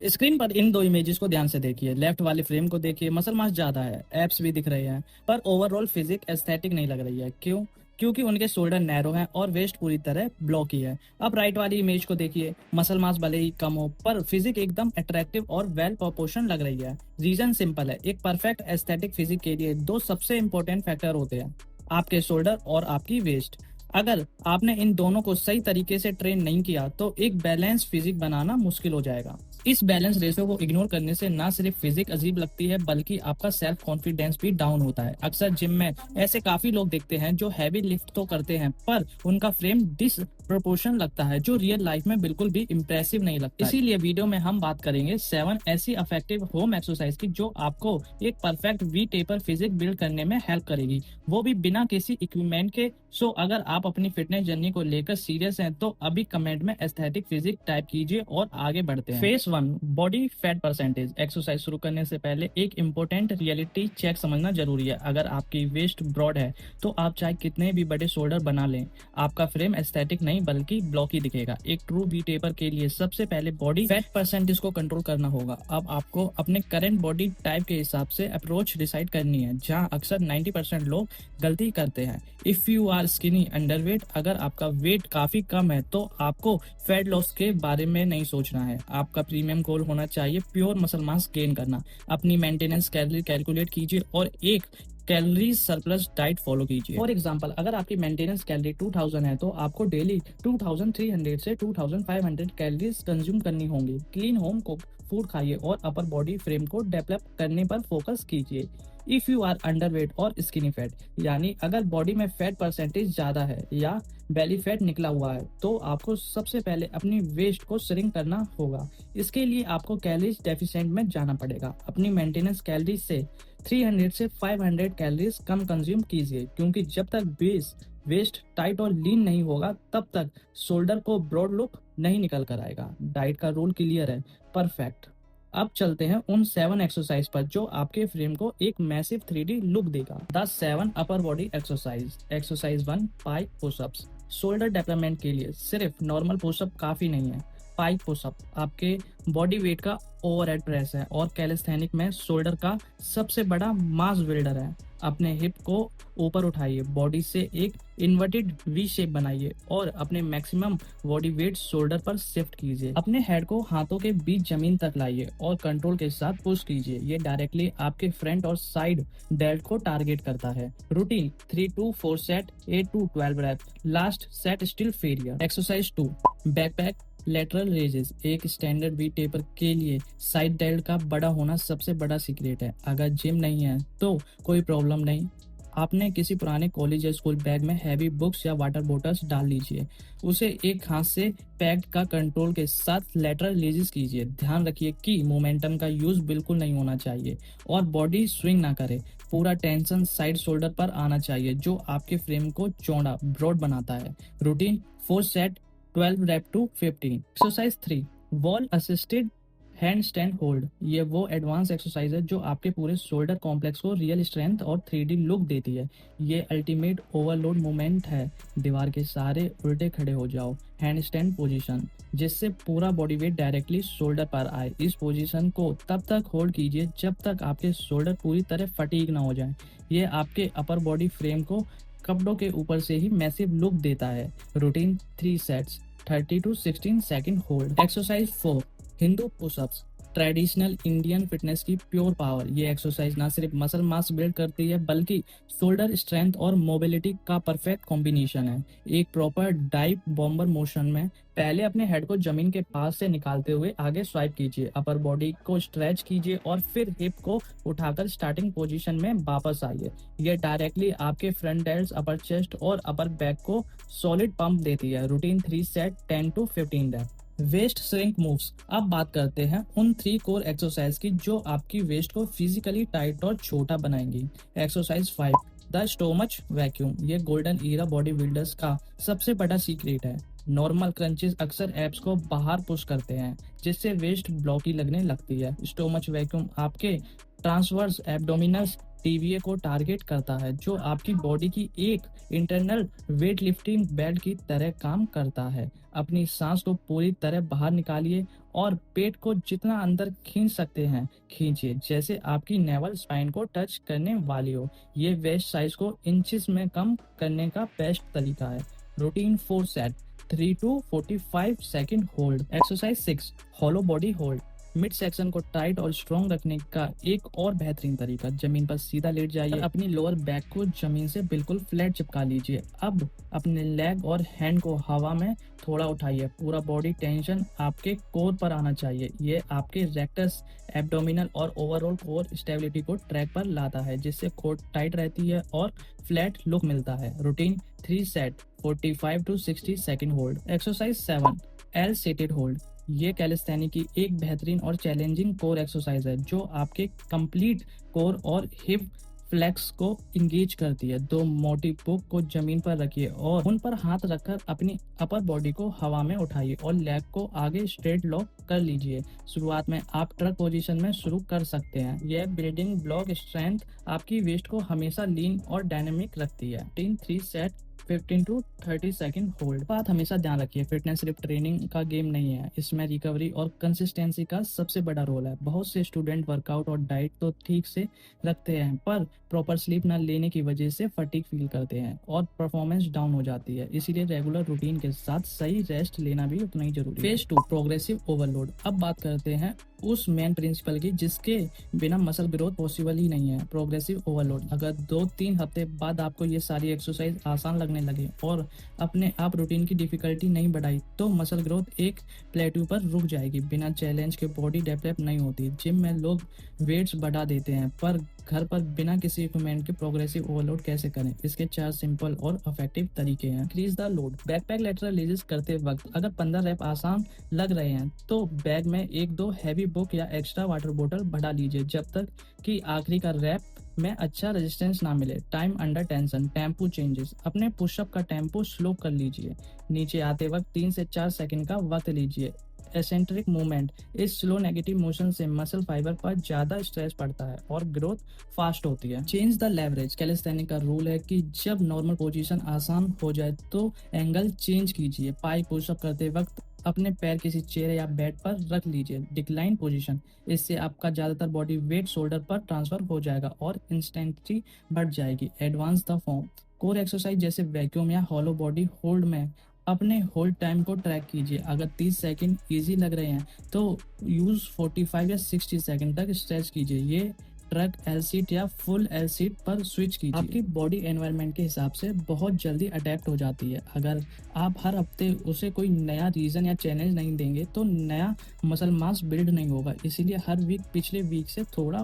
Screen पर इन दो images को ध्यान से देखिए। लेफ्ट वाले फ्रेम को देखिए, मसल मास ज्यादा है, एब्स भी दिख रहे हैं, पर ओवरऑल फिजिक एस्थेटिक नहीं लग रही है। क्यों? क्योंकि उनके शोल्डर नैरो हैं और वेस्ट पूरी तरह ब्लॉकी है। अब राइट वाली इमेज को देखिए, मसल मास भले ही कम हो, पर फिजिक एकदम अट्रैक्टिव और वेल प्रोपोर्शन लग रही है। रीजन सिंपल है, एक परफेक्ट एस्थेटिक फिजिक के लिए दो सबसे इंपॉर्टेंट फैक्टर होते हैं, आपके शोल्डर और आपकी वेस्ट। अगर आपने इन दोनों को सही तरीके से ट्रेन नहीं किया तो एक बैलेंस फिजिक बनाना मुश्किल हो जाएगा। इस बैलेंस रेशियो को इग्नोर करने से ना सिर्फ फिजिक अजीब लगती है, बल्कि आपका सेल्फ कॉन्फिडेंस भी डाउन होता है। अक्सर जिम में ऐसे काफी लोग देखते हैं जो हैवी लिफ्ट तो करते हैं, पर उनका फ्रेम डिसप्रोपोर्शन लगता है, जो रियल लाइफ में बिल्कुल भी इम्प्रेसिव नहीं लगता। इसीलिए वीडियो में हम बात करेंगे 7 ऐसी इफेक्टिव होम एक्सरसाइज की जो आपको एक perfect V taper physique build करने में हेल्प करेगी, वो भी बिना किसी इक्विपमेंट के। सो अगर आप अपनी फिटनेस जर्नी को लेकर सीरियस हैं तो अभी कमेंट में एस्थेटिक फिजिक टाइप कीजिए और आगे बढ़ते हैं। Face 1, body fat percentage. Exercise शुरू करने से पहले एक इंपॉर्टेंट रियलिटी चेक समझना जरूरी है। अगर आपकी वेस्ट ब्रॉड है तो आप चाहे कितने भी बड़े शोल्डर बना लें, आपका फ्रेम एस्थेटिक नहीं बल्कि ब्लॉकी दिखेगा। एक ट्रू वी टेपर के लिए सबसे पहले बॉडी फैट परसेंटेज को कंट्रोल करना होगा। अब आपको अपने करंट बॉडी टाइप के हिसाब से अप्रोच डिसाइड करनी है, जहां अक्सर 90% लोग गलती करते हैं। If you are skinny underweight, अगर आपका वेट काफी कम है तो आपको फैट लॉस के बारे में नहीं सोचना है। आपका प्रीमियम गोल होना चाहिए प्योर मसल मास गेन करना। अपनी मेंटेनेंस कैलोरी कैलकुलेट कीजिए और एक कैलोरी सरप्लस डाइट फॉलो कीजिए। फॉर एग्जांपल, अगर आपकी मेंटेनेंस कैलोरी 2000 है तो आपको डेली 2300 से 2500 कैलोरीज कंज्यूम करनी होंगी। क्लीन होम कुक फूड खाइए और अपर बॉडी फ्रेम को डेवलप करने पर फोकस कीजिए। इफ यू आर अंडरवेट और स्किनी फैट, यानी अगर बॉडी में फैट परसेंटेज ज्यादा है या बेली फैट निकला हुआ है, तो आपको सबसे पहले अपनी वेस्ट को श्रिंक करना होगा। इसके लिए आपको कैलोरीज डेफिशिएंट में जाना पड़ेगा। अपनी मेंटेनेंस कैलोरीज से 300 से 500 कैलोरीज कम कंज्यूम कीजिए, क्योंकि जब तक बेस वेस्ट टाइट और लीन नहीं होगा तब तक शोल्डर को ब्रॉड लुक नहीं निकल कर आएगा। डाइट का रूल क्लियर है, परफेक्ट। अब चलते हैं उन 7 एक्सरसाइज पर जो आपके फ्रेम को एक मैसिव 3D लुक देगा। The 7 upper body exercise. Exercise 1, pipe pushups. Shoulder development के लिए सिर्फ नॉर्मल पुशअप काफी नहीं है। पाइप पुशअप आपके बॉडी वेट का ओवरहेड प्रेस है और कैलिस्थेनिक में शोल्डर का सबसे बड़ा मास बिल्डर है। अपने हिप को ऊपर उठाइए, बॉडी से एक इन्वर्टेड वी शेप बनाइए और अपने मैक्सिमम बॉडी वेट शोल्डर पर शिफ्ट कीजिए। अपने हेड को हाथों के बीच जमीन तक लाइए और कंट्रोल के साथ पुश कीजिए। ये डायरेक्टली आपके फ्रंट और साइड डेल्ट को टारगेट करता है। Routine 3 to 4 set, 8 to 12 rape. Last set still failure. Exercise 2, backpack lateral raises. एक स्टैंडर्ड वी टेपर के लिए साइड डेल्ट का बड़ा होना सबसे बड़ा सीक्रेट है। अगर जिम नहीं है तो कोई प्रॉब्लम नहीं, आपने किसी पुराने कॉलेज या स्कूल बैग में हैवी बुक्स या वाटर बोतल्स डाल लीजिए, उसे एक हाथ से पैक्ड का कंट्रोल के साथ लेटरल रिलीज कीजिए। ध्यान रखिए कि मोमेंटम का यूज बिल्कुल नहीं होना चाहिए और बॉडी स्विंग ना करे। पूरा टेंशन साइड शोल्डर पर आना चाहिए, जो आपके फ्रेम को चौड़ा ब्रॉड बनाता है। Routine 4 set, 12 rep to 15। Exercise 3, wall assisted handstand hold. ये वो एडवांस एक्सरसाइज है जो आपके पूरे शोल्डर कॉम्प्लेक्स को रियल स्ट्रेंथ और 3D लुक देती है। ये अल्टीमेट ओवरलोड मूवमेंट है। दीवार के सहारे उल्टे खड़े हो जाओ, हैंड स्टैंड पोजीशन, जिससे पूरा बॉडी वेट डायरेक्टली शोल्डर पर आए। इस पोजीशन को तब तक होल्ड कीजिए जब तक आपके शोल्डर पूरी तरह फटीग ना हो जाए। ये आपके अपर बॉडी फ्रेम को कपड़ों के ऊपर से ही मैसिव लुक देता है। Routine 3 sets, 30 to 16 second hold. Exercise 4, Hindu pushups. Traditional Indian fitness की प्योर पावर। ये एक्सरसाइज ना सिर्फ मसल मास बिल्ड करती है बल्कि शोल्डर स्ट्रेंथ और मोबिलिटी का परफेक्ट कॉम्बिनेशन है। एक प्रॉपर डाइव बॉम्बर मोशन में पहले अपने हेड को जमीन के पास से निकालते हुए आगे स्वाइप कीजिए, अपर बॉडी को स्ट्रेच कीजिए और फिर हिप को उठाकर स्टार्टिंग पोजीशन में वापस आइए। यह डायरेक्टली आपके फ्रंट डेल्ट्स, अपर चेस्ट और अपर बैक को सॉलिड पंप देती है। Routine 3 set, 10 to 15 rep. Waist shrink moves. अब बात करते हैं उन 3 कोर एक्सरसाइज की जो आपकी वेस्ट को फिजिकली टाइट और छोटा बनाएंगी। Exercise 5, the stomach vacuum. ये गोल्डन ईरा बॉडी बिल्डर्स का सबसे बड़ा सीक्रेट है। नॉर्मल क्रंचेस अक्सर एब्स को बाहर पुश करते हैं, जिससे वेस्ट ब्लॉकी लगने लगती है। स्टोमच वैक्यूम आपके ट्रांसवर्स एब्डोमिनल टीवीए को टारगेट करता है, जो आपकी बॉडी की एक इंटरनल वेट लिफ्टिंग बेल्ट की तरह काम करता है। अपनी सांस को पूरी तरह बाहर निकालिए और पेट को जितना अंदर खींच सकते हैं खींचिए, जैसे आपकी नेवल स्पाइन को टच करने वाली हो। ये वेस्ट साइज को इंचेस में कम करने का बेस्ट तरीका है। Routine 4 set, 3 to 45 second hold. Exercise 6, hollow body hold. Mid section को टाइट और स्ट्रॉन्ग रखने का एक और बेहतरीन तरीका, जमीन पर सीधा लेट जाइए, अपनी लोअर बैक को जमीन से बिल्कुल फ्लैट चिपका लीजिए। अब अपने लेग और हैंड को हवा में थोड़ा उठाइए, पूरा बॉडी टेंशन आपके कोर पर आना चाहिए। ये आपके रेक्टस, एब्डोमिनल और ओवरऑल कोर स्टेबिलिटी को ट्रैक पर लाता है, जिससे कोर टाइट रहती है और फ्लैट लुक मिलता है। Routine 3 set, 45 to 60 second hold. Exercise 7, L seated hold. ये कैलिस्थेनिक की एक बेहतरीन और चैलेंजिंग कोर एक्सरसाइज है जो आपके कंप्लीट कोर और हिप फ्लेक्स को इंगेज करती है। दो मोटी बुक को जमीन पर रखिए और उन पर हाथ रखकर अपनी अपर बॉडी को हवा में उठाइए और लेग को आगे स्ट्रेट लॉक कर लीजिए। शुरुआत में आप ट्रक पोजीशन में शुरू कर सकते हैं। यह बिल्डिंग ब्लॉक स्ट्रेंथ आपकी वेस्ट को हमेशा लीन और डायनेमिक रखती है। 3 सेट, 15 to 30 सेकेंड होल्ड। बात हमेशा ध्यान रखिए, फिटनेस सिर्फ ट्रेनिंग का गेम नहीं है, इसमें रिकवरी और कंसिस्टेंसी का सबसे बड़ा रोल है। बहुत से स्टूडेंट वर्कआउट और डाइट तो ठीक से रखते हैं, पर प्रॉपर स्लीप न लेने की वजह से फटीग फील करते हैं और परफॉर्मेंस डाउन हो जाती है। इसीलिए रेगुलर रूटीन के साथ सही रेस्ट लेना भी उतना ही जरूरी है। Phase 2, progressive overload. अब बात करते हैं उस मेन प्रिंसिपल की जिसके बिना मसल ग्रोथ पॉसिबल ही नहीं है, प्रोग्रेसिव ओवरलोड। अगर 2-3 हफ्ते बाद आपको ये सारी एक्सरसाइज आसान लगने लगे और अपने आप रूटीन की डिफिकल्टी नहीं बढ़ाई, तो मसल ग्रोथ एक प्लेटू पर रुक जाएगी। बिना चैलेंज के बॉडी डेवलप नहीं होती। जिम में लोग वेट्स बढ़ा देते हैं, पर घर पर बिना किसी इक्विपमेंट के प्रोग्रेसिव ओवरलोड कैसे करें? इसके 4 सिंपल और इफेक्टिव तरीके हैं। Increase the load. Backpack lateral release करते वक्त अगर 15 रैप आसान लग रहे हैं तो बैग में 1-2 हैवी बुक या एक्स्ट्रा वाटर बोतल बढ़ा लीजिए जब तक कि आखिरी का रैप में अच्छा रेजिस्टेंस ना मिले। Time under tension, tempo changes. अपने पुशअप का टेम्पो स्लो कर लीजिए। नीचे आते वक्त 3 से 4 सेकंड का वक्त लीजिए। Eccentric movement. इस स्लो नेगेटिव मोशन से मसल फाइबर पर ज्यादा स्ट्रेस पड़ता है और ग्रोथ फास्ट होती है। Change the leverage. कैलिस्थेनिक का रूल है कि जब नॉर्मल पोजीशन आसान हो जाए तो एंगल चेंज कीजिए। पाई पुशअप करते वक्त अपने पैर किसी चेयर या बेड पर रख लीजिए। Decline position. इससे आपका ज्यादातर बॉडी वेट शोल्डर पर ट्रांसफर हो जाएगा और इंस्टेंसिटी बढ़ जाएगी। Advance the form. Core exercise जैसे वैक्यूम या हॉलो बॉडी होल्ड में अपने होल्ड टाइम को ट्रैक कीजिए। अगर 30 सेकंड इजी लग रहे हैं तो यूज 45 या 60 सेकंड तक स्ट्रेच कीजिए। ये ट्रक एल सीट या फुल एल सीट पर स्विच कीजिए। आपकी बॉडी एनवायरनमेंट के हिसाब से बहुत जल्दी अडेप्ट हो जाती है। अगर आप हर हफ्ते उसे कोई नया रीजन या चैलेंज नहीं देंगे तो नया मसल मास बिल्ड नहीं होगा। इसीलिए हर वीक पिछले वीक से थोड़ा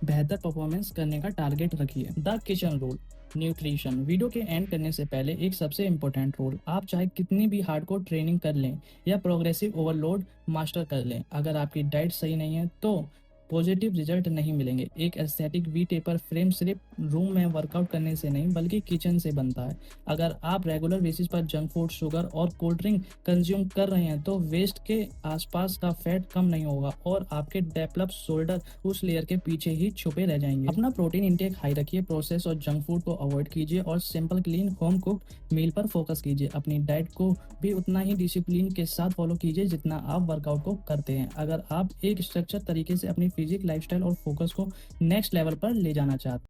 बेहतर परफॉर्मेंस करने का टारगेट रखिए। The kitchen rule. Nutrition. Video के एंड करने से पहले एक सबसे इम्पोर्टेंट रूल, आप चाहे कितनी भी हार्डकोर ट्रेनिंग कर लें या प्रोग्रेसिव ओवरलोड मास्टर कर लें, अगर आपकी डाइट सही नहीं है तो पॉजिटिव रिजल्ट नहीं मिलेंगे। एक एस्थेटिक वी टेपर फ्रेम सिर्फ रूम में वर्कआउट करने से नहीं बल्कि किचन से बनता है। अगर आप रेगुलर बेसिस पर जंक फूड, शुगर और कोल्ड ड्रिंक कंज्यूम कर रहे हैं तो वेस्ट के आसपास का फैट कम नहीं होगा और आपके डेवलप शोल्डर उस लेयर के पीछे ही छुपे रह जाएंगे। अपना प्रोटीन इंटेक हाई रखिए, प्रोसेस और जंक फूड को अवॉइड कीजिए और simple clean home cooked meal पर फोकस कीजिए। अपनी डाइट को भी उतना ही डिसिप्लिन के साथ फॉलो कीजिए जितना आप वर्कआउट को करते हैं। अगर आप एक स्ट्रक्चर तरीके से अपनी फिजिक, लाइफस्टाइल और फोकस को नेक्स्ट लेवल पर ले जाना चाहते हैं।